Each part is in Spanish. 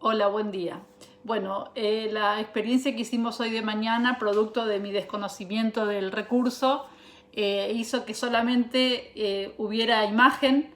Hola, buen día. Bueno, la experiencia que hicimos hoy de mañana, producto de mi desconocimiento del recurso, hizo que solamente hubiera imagen.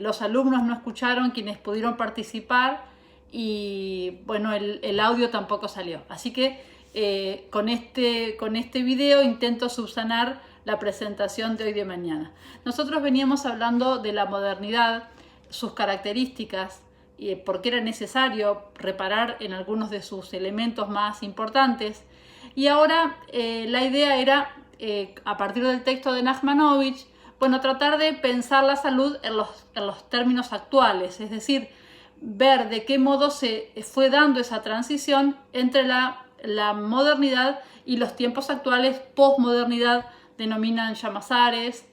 Los alumnos no escucharon, quienes pudieron participar, y bueno, el audio tampoco salió. Así que con este video intento subsanar la presentación de hoy de mañana. Nosotros veníamos hablando de la modernidad, sus características, y por qué era necesario reparar en algunos de sus elementos más importantes. Y ahora la idea era, a partir del texto de Nachmanovich, bueno, tratar de pensar la salud en los términos actuales, es decir, ver de qué modo se fue dando esa transición entre la modernidad y los tiempos actuales. Postmodernidad denominan Llamazares,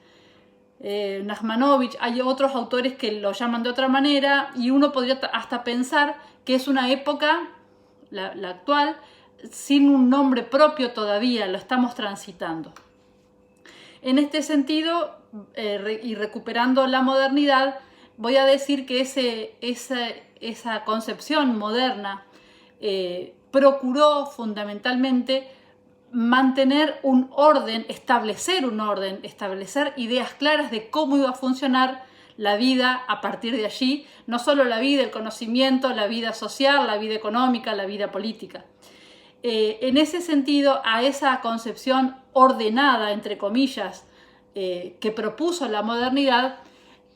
Nachmanovich. Hay otros autores que lo llaman de otra manera, y uno podría hasta pensar que es una época, la actual, sin un nombre propio todavía, lo estamos transitando. En este sentido, y recuperando la modernidad, voy a decir que esa concepción moderna procuró fundamentalmente mantener un orden, establecer ideas claras de cómo iba a funcionar la vida a partir de allí, no solo la vida, el conocimiento, la vida social, la vida económica, la vida política. En ese sentido, a esa concepción ordenada, entre comillas, que propuso la modernidad,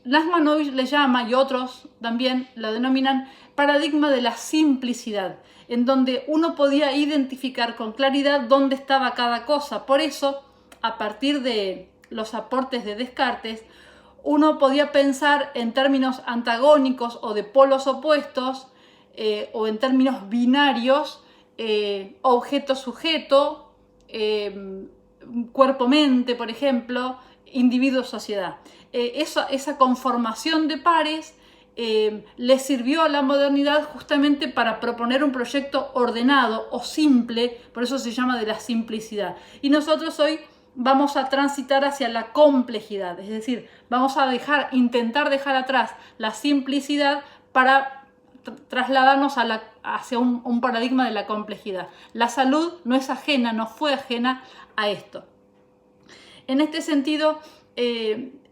Nachmanovich le llama, y otros también lo denominan, paradigma de la simplicidad, en donde uno podía identificar con claridad dónde estaba cada cosa. Por eso, a partir de los aportes de Descartes, uno podía pensar en términos antagónicos o de polos opuestos, o en términos binarios, objeto-sujeto, cuerpo-mente, por ejemplo, individuo-sociedad. Esa conformación de pares le sirvió a la modernidad justamente para proponer un proyecto ordenado o simple, por eso se llama de la simplicidad. Y nosotros hoy vamos a transitar hacia la complejidad, es decir, vamos a intentar dejar atrás la simplicidad para trasladarnos hacia un paradigma de la complejidad. La salud no es ajena, no fue ajena a esto. En este sentido,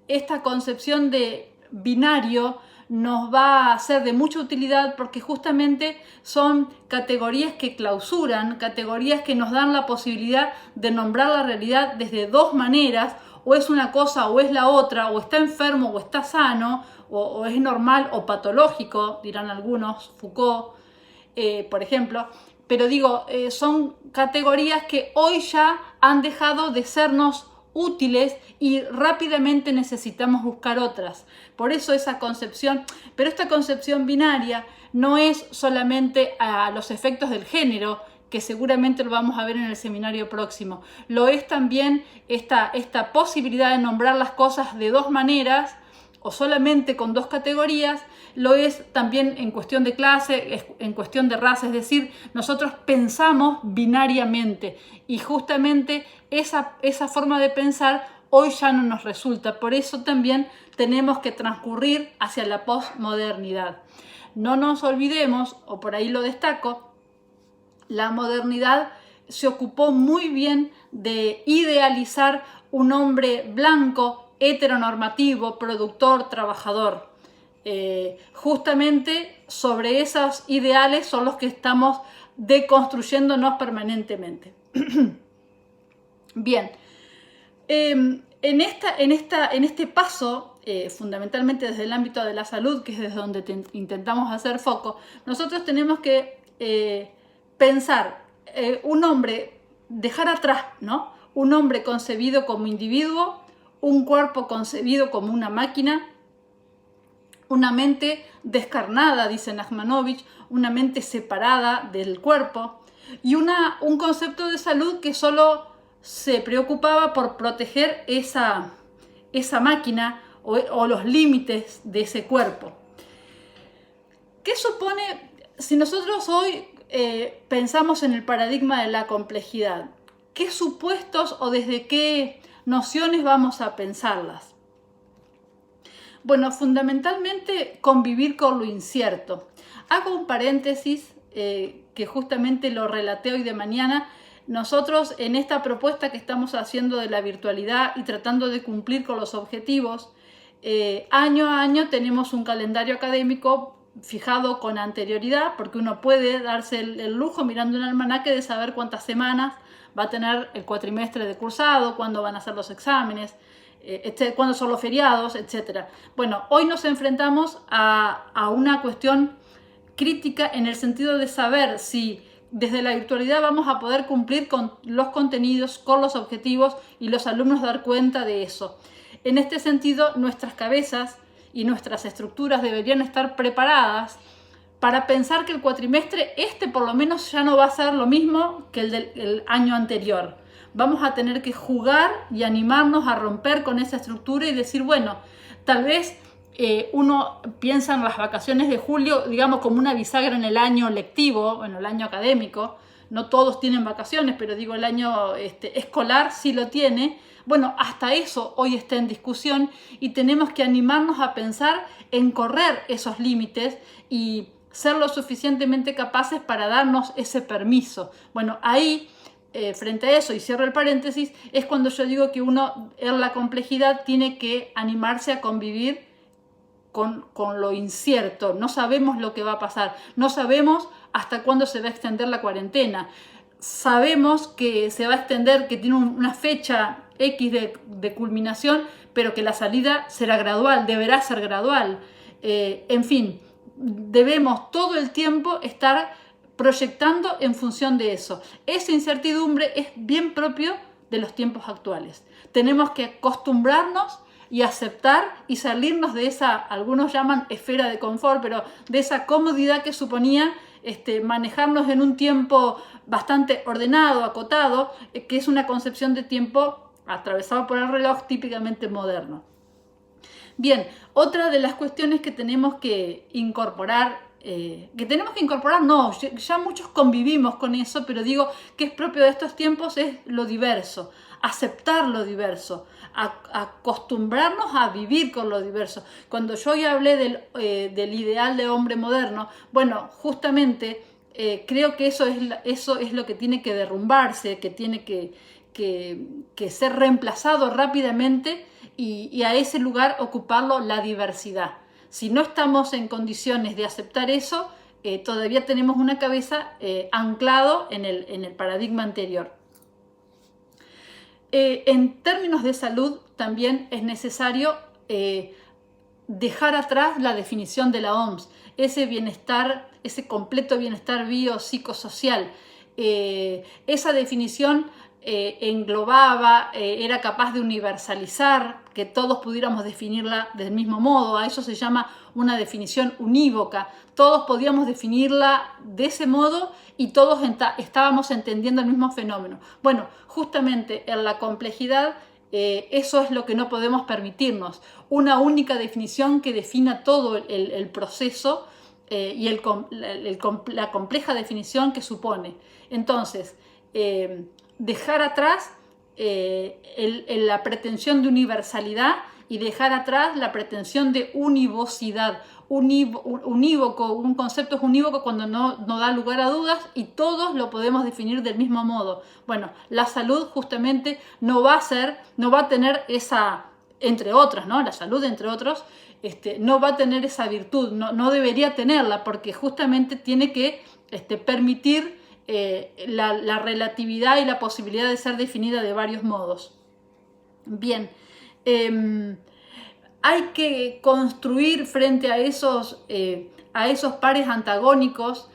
esta concepción de binario nos va a ser de mucha utilidad, porque justamente son categorías que clausuran, categorías que nos dan la posibilidad de nombrar la realidad desde dos maneras: o es una cosa o es la otra, o está enfermo o está sano, o es normal o patológico, dirán algunos, Foucault, por ejemplo. Pero digo, son categorías que hoy ya han dejado de sernos útiles y rápidamente necesitamos buscar otras. Por eso esa concepción, pero esta concepción binaria no es solamente a los efectos del género, que seguramente lo vamos a ver en el seminario próximo. Lo es también esta posibilidad de nombrar las cosas de dos maneras o solamente con dos categorías. Lo es también en cuestión de clase, en cuestión de raza, es decir, nosotros pensamos binariamente, y justamente esa forma de pensar hoy ya no nos resulta. Por eso también tenemos que transcurrir hacia la posmodernidad. No nos olvidemos, o por ahí lo destaco, la modernidad se ocupó muy bien de idealizar un hombre blanco, heteronormativo, productor, trabajador. Justamente sobre esos ideales son los que estamos deconstruyéndonos permanentemente. Bien, en este paso, fundamentalmente desde el ámbito de la salud, que es desde donde intentamos hacer foco, nosotros tenemos que pensar un hombre, dejar atrás, ¿no?, un hombre concebido como individuo, un cuerpo concebido como una máquina, una mente descarnada, dice Nachmanovich, una mente separada del cuerpo, y un concepto de salud que solo se preocupaba por proteger esa máquina o los límites de ese cuerpo. ¿Qué supone si nosotros hoy pensamos en el paradigma de la complejidad? ¿Qué supuestos o desde qué nociones vamos a pensarlas? Bueno, fundamentalmente convivir con lo incierto. Hago un paréntesis que justamente lo relaté hoy de mañana. Nosotros en esta propuesta que estamos haciendo de la virtualidad y tratando de cumplir con los objetivos, año a año tenemos un calendario académico fijado con anterioridad, porque uno puede darse el lujo mirando un almanaque de saber cuántas semanas va a tener el cuatrimestre de cursado, cuándo van a ser los exámenes, cuándo son los feriados, etc. Bueno, hoy nos enfrentamos a una cuestión crítica en el sentido de saber si desde la virtualidad vamos a poder cumplir con los contenidos, con los objetivos y los alumnos dar cuenta de eso. En este sentido, nuestras cabezas y nuestras estructuras deberían estar preparadas para pensar que el cuatrimestre por lo menos ya no va a ser lo mismo que el del año anterior. Vamos a tener que jugar y animarnos a romper con esa estructura y decir, bueno, tal vez uno piensa en las vacaciones de julio, digamos, como una bisagra en el año lectivo, en el año académico. No todos tienen vacaciones, pero digo, el año escolar sí lo tiene. Bueno, hasta eso hoy está en discusión y tenemos que animarnos a pensar en correr esos límites y ser lo suficientemente capaces para darnos ese permiso. Bueno, ahí, frente a eso, y cierro el paréntesis, es cuando yo digo que uno en la complejidad tiene que animarse a convivir con lo incierto. No sabemos lo que va a pasar, no sabemos hasta cuándo se va a extender la cuarentena. Sabemos que se va a extender, que tiene una fecha X de culminación, pero que la salida será gradual, deberá ser gradual. En fin, debemos todo el tiempo estar proyectando en función de eso. Esa incertidumbre es bien propio de los tiempos actuales. Tenemos que acostumbrarnos y aceptar y salirnos de esa, algunos llaman esfera de confort, pero de esa comodidad que suponía manejarnos en un tiempo bastante ordenado, acotado, que es una concepción de tiempo atravesado por el reloj típicamente moderno. Bien, otra de las cuestiones que tenemos que incorporar, no, ya muchos convivimos con eso, pero digo que es propio de estos tiempos, es lo diverso, aceptar lo diverso, acostumbrarnos a vivir con lo diverso. Cuando yo ya hablé del ideal de hombre moderno, bueno, justamente creo que eso es lo que tiene que derrumbarse, que tiene que ser reemplazado rápidamente y a ese lugar ocuparlo la diversidad. Si no estamos en condiciones de aceptar eso, todavía tenemos una cabeza anclado en el paradigma anterior. En términos de salud también es necesario dejar atrás la definición de la OMS, ese bienestar, ese completo bienestar biopsicosocial. Esa definición englobaba, era capaz de universalizar, que todos pudiéramos definirla del mismo modo. A eso se llama una definición unívoca. Todos podíamos definirla de ese modo y todos estábamos entendiendo el mismo fenómeno. Bueno, justamente en la complejidad eso es lo que no podemos permitirnos. Una única definición que defina todo el proceso y la compleja definición que supone. Entonces, dejar atrás la pretensión de universalidad y dejar atrás la pretensión de univocidad. Unívoco, un concepto es unívoco cuando no da lugar a dudas y todos lo podemos definir del mismo modo. Bueno, la salud justamente no va a tener esa, entre otras, ¿no? La salud, entre otros, no va a tener esa virtud, no debería tenerla, porque justamente tiene que permitir la relatividad y la posibilidad de ser definida de varios modos. Bien, hay que construir frente a esos pares antagónicos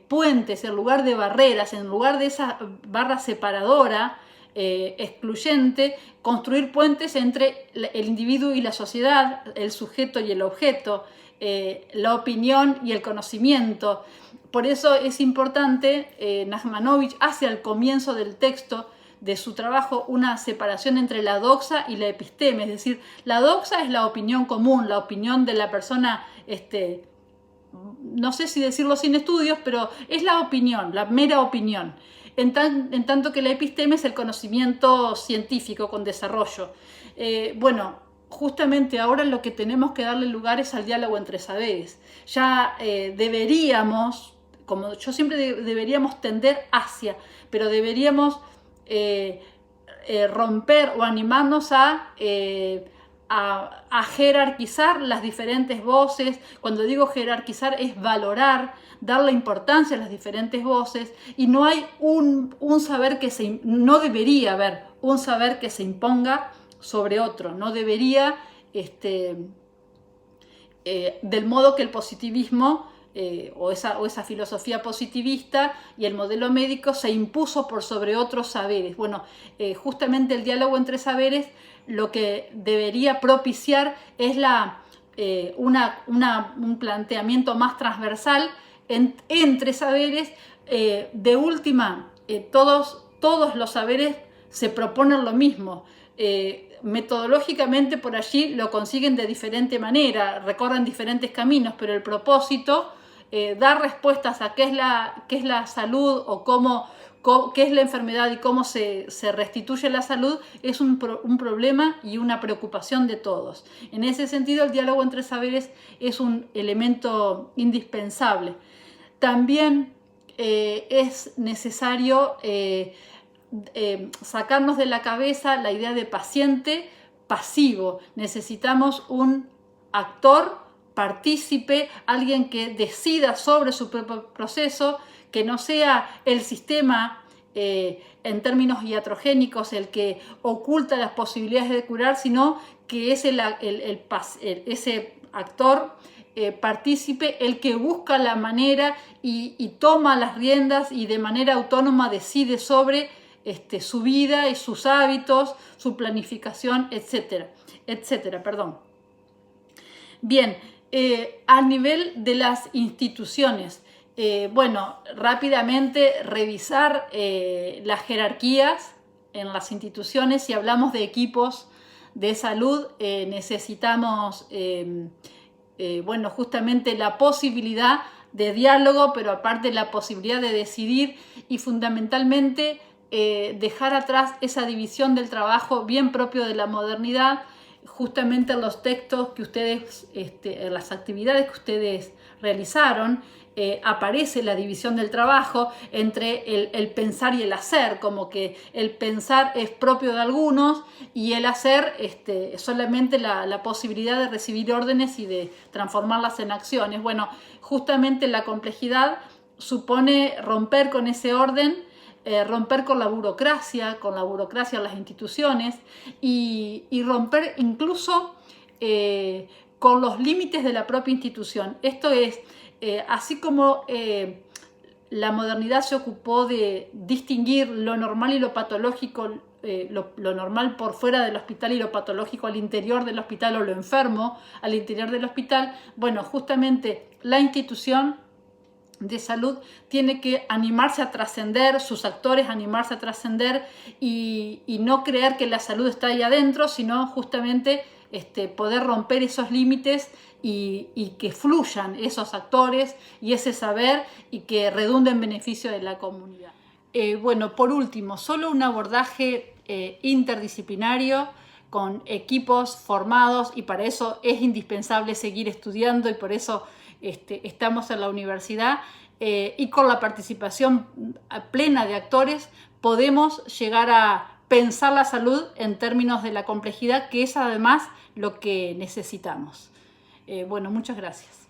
puentes en lugar de barreras, en lugar de esa barra separadora excluyente, construir puentes entre el individuo y la sociedad, el sujeto y el objeto, la opinión y el conocimiento. Por eso es importante, Nachmanovich hace al comienzo del texto de su trabajo una separación entre la doxa y la episteme, es decir, la doxa es la opinión común, la opinión de la persona, no sé si decirlo sin estudios, pero es la opinión, la mera opinión, en tanto que la episteme es el conocimiento científico con desarrollo. Bueno, justamente ahora lo que tenemos que darle lugar es al diálogo entre saberes. Ya deberíamos, como yo siempre deberíamos tender hacia, pero deberíamos romper o animarnos a jerarquizar las diferentes voces. Cuando digo jerarquizar es valorar, darle importancia a las diferentes voces, y no hay un saber que no debería haber un saber que se imponga sobre otro, no debería, del modo que el positivismo o esa filosofía positivista y el modelo médico se impuso por sobre otros saberes. Bueno, justamente el diálogo entre saberes lo que debería propiciar es un planteamiento más transversal entre saberes. De última, todos los saberes se proponen lo mismo. Metodológicamente por allí lo consiguen de diferente manera, recorren diferentes caminos, pero el propósito, dar respuestas a qué es la salud o qué es la enfermedad y cómo se restituye la salud, es un problema y una preocupación de todos. En ese sentido, el diálogo entre saberes es un elemento indispensable. También es necesario sacarnos de la cabeza la idea de paciente pasivo. Necesitamos un actor partícipe, alguien que decida sobre su propio proceso, que no sea el sistema en términos iatrogénicos el que oculta las posibilidades de curar, sino que es ese actor partícipe el que busca la manera y toma las riendas y de manera autónoma decide sobre su vida y sus hábitos, su planificación, etcétera. Bien, a nivel de las instituciones, bueno, rápidamente revisar las jerarquías en las instituciones. Si hablamos de equipos de salud, necesitamos, bueno, justamente la posibilidad de diálogo, pero aparte la posibilidad de decidir y fundamentalmente dejar atrás esa división del trabajo bien propio de la modernidad. Justamente en los textos que ustedes, en las actividades que ustedes realizaron, aparece la división del trabajo entre el pensar y el hacer, como que el pensar es propio de algunos y el hacer solamente la posibilidad de recibir órdenes y de transformarlas en acciones. Bueno, justamente la complejidad supone romper con ese orden, romper con la burocracia en las instituciones y romper incluso con los límites de la propia institución. Esto es, así como la modernidad se ocupó de distinguir lo normal y lo patológico, lo normal por fuera del hospital y lo patológico al interior del hospital, o lo enfermo al interior del hospital, bueno, justamente la institución de salud tiene que animarse a trascender, sus actores animarse a trascender y no creer que la salud está ahí adentro, sino justamente poder romper esos límites y que fluyan esos actores y ese saber y que redunde en beneficio de la comunidad. Bueno, por último, solo un abordaje interdisciplinario con equipos formados, y para eso es indispensable seguir estudiando y por eso estamos en la universidad, y con la participación plena de actores podemos llegar a pensar la salud en términos de la complejidad, que es además lo que necesitamos. Bueno, muchas gracias.